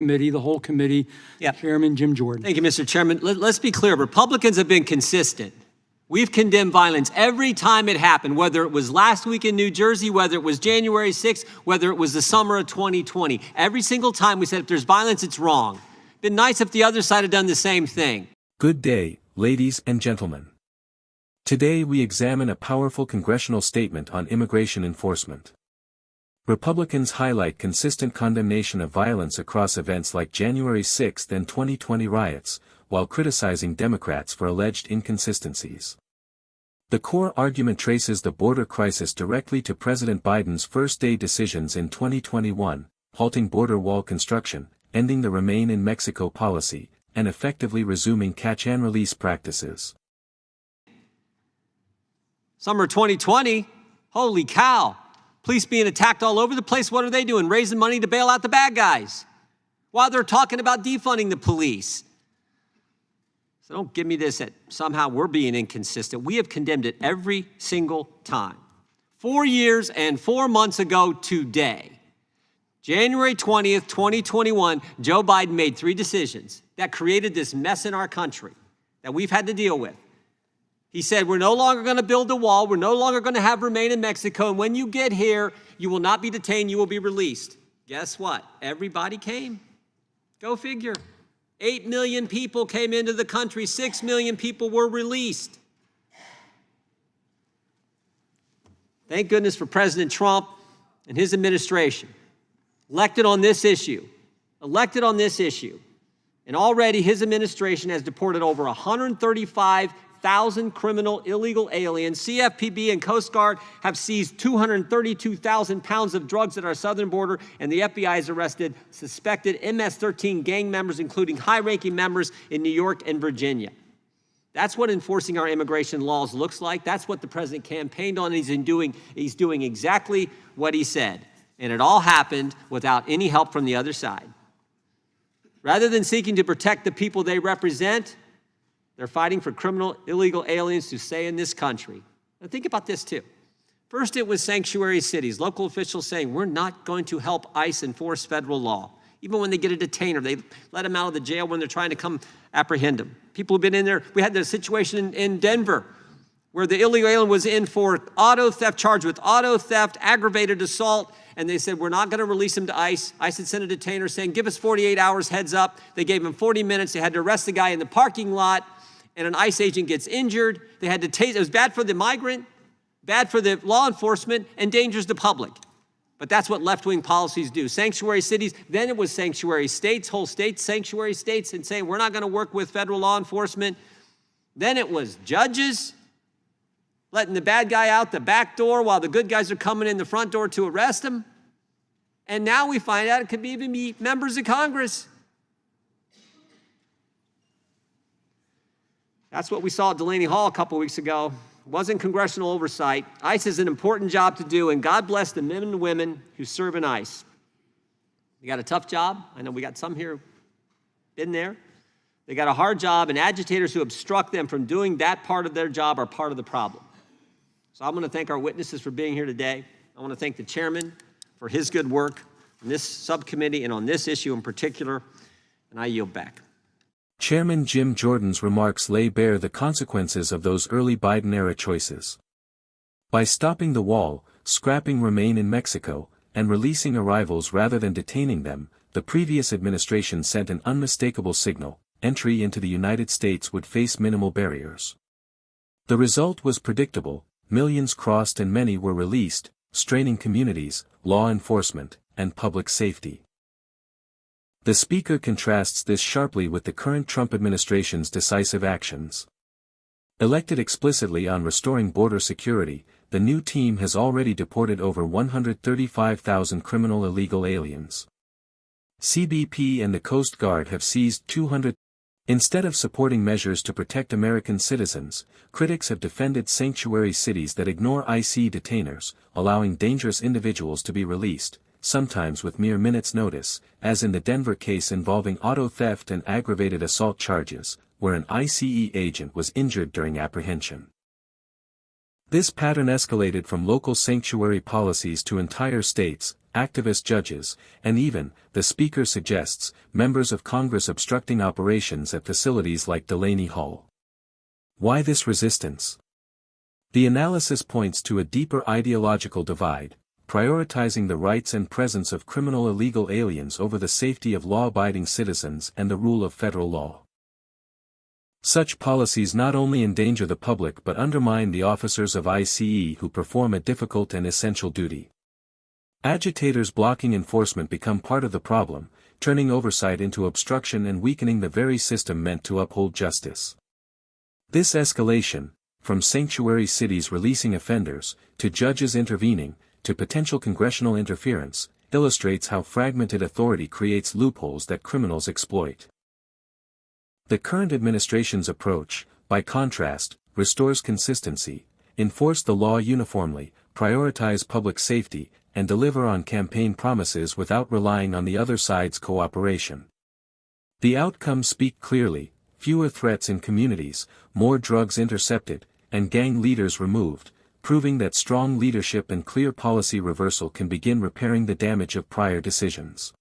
Committee, the whole committee, Chairman Jim Jordan. Thank you, Mr. Chairman. Let's be clear. Republicans have been consistent. We've condemned violence every time it happened, whether it was last week in New Jersey, whether it was January 6th, whether it was the summer of 2020. Every single time we said if there's violence, it's wrong. Been nice if the other side had done the same thing. Good day, ladies and gentlemen. Today we examine a powerful congressional statement on immigration enforcement. Republicans highlight consistent condemnation of violence across events like January 6th and 2020 riots, while criticizing Democrats for alleged inconsistencies. The core argument traces the border crisis directly to President Biden's first-day decisions in 2021, halting border wall construction, ending the Remain in Mexico policy, and effectively resuming catch-and-release practices. Summer 2020, holy cow. Police being attacked all over the place. What are they doing? Raising money to bail out the bad guys while they're talking about defunding the police. So don't give me this that somehow we're being inconsistent. We have condemned it every single time. 4 years and 4 months ago today, January 20th, 2021, Joe Biden made 3 decisions that created this mess in our country that we've had to deal with. He said, we're no longer going to build a wall. We're no longer going to have Remain in Mexico. And when you get here, you will not be detained. You will be released. Guess what? Everybody came. Go figure. 8 million people came into the country. 6 million people were released. Thank goodness for President Trump and his administration. Elected on this issue. And already his administration has deported over 135,000 criminal illegal aliens. CFPB and Coast Guard have seized 232,000 pounds of drugs at our southern border, and the FBI has arrested suspected MS-13 gang members, including high-ranking members in New York and Virginia. That's what enforcing our immigration laws looks like. That's what the president campaigned on, and he's doing exactly what he said. And it all happened without any help from the other side. Rather than seeking to protect the people they represent, they're fighting for criminal illegal aliens to stay in this country. Now think about this too. First it was sanctuary cities, local officials saying, we're not going to help ICE enforce federal law. Even when they get a detainer, they let them out of the jail when they're trying to come apprehend them. People have been in there. We had the situation in Denver where the illegal alien was in for auto theft, charged with auto theft, aggravated assault, and they said, we're not going to release him to ICE. ICE had sent a detainer saying, give us 48 hours heads up. They gave him 40 minutes. They had to arrest the guy in the parking lot, and an ICE agent gets injured. They had to tase. It was bad for the migrant, bad for the law enforcement, endangers the public. But that's what left-wing policies do. Sanctuary cities, then it was sanctuary states, whole states, sanctuary states, and saying we're not going to work with federal law enforcement. Then it was judges letting the bad guy out the back door while the good guys are coming in the front door to arrest him. And now we find out it could even be members of Congress. That's what we saw at Delaney Hall a couple weeks ago. It wasn't congressional oversight. ICE is an important job to do, and God bless the men and women who serve in ICE. They got a tough job. I know we got some here been there. They got a hard job, and agitators who obstruct them from doing that part of their job are part of the problem. So I'm going to thank our witnesses for being here today. I want to thank the chairman for his good work in this subcommittee and on this issue in particular, and I yield back. Chairman Jim Jordan's remarks lay bare the consequences of those early Biden-era choices. By stopping the wall, scrapping Remain in Mexico, and releasing arrivals rather than detaining them, the previous administration sent an unmistakable signal: entry into the United States would face minimal barriers. The result was predictable: millions crossed and many were released, straining communities, law enforcement, and public safety. The Speaker contrasts this sharply with the current Trump administration's decisive actions. Elected explicitly on restoring border security, the new team has already deported over 135,000 criminal illegal aliens. CBP and the Coast Guard have seized 200. Instead of supporting measures to protect American citizens, critics have defended sanctuary cities that ignore ICE detainers, allowing dangerous individuals to be released, sometimes with mere minutes' notice, as in the Denver case involving auto theft and aggravated assault charges, where an ICE agent was injured during apprehension. This pattern escalated from local sanctuary policies to entire states, activist judges, and even, the Speaker suggests, members of Congress obstructing operations at facilities like Delaney Hall. Why this resistance? The analysis points to a deeper ideological divide, prioritizing the rights and presence of criminal illegal aliens over the safety of law-abiding citizens and the rule of federal law. Such policies not only endanger the public but undermine the officers of ICE who perform a difficult and essential duty. Agitators blocking enforcement become part of the problem, turning oversight into obstruction and weakening the very system meant to uphold justice. This escalation, from sanctuary cities releasing offenders, to judges intervening, to potential congressional interference, illustrates how fragmented authority creates loopholes that criminals exploit. The current administration's approach, by contrast, restores consistency, enforce the law uniformly, prioritize public safety, and deliver on campaign promises without relying on the other side's cooperation. The outcomes speak clearly: fewer threats in communities, more drugs intercepted, and gang leaders removed, proving that strong leadership and clear policy reversal can begin repairing the damage of prior decisions.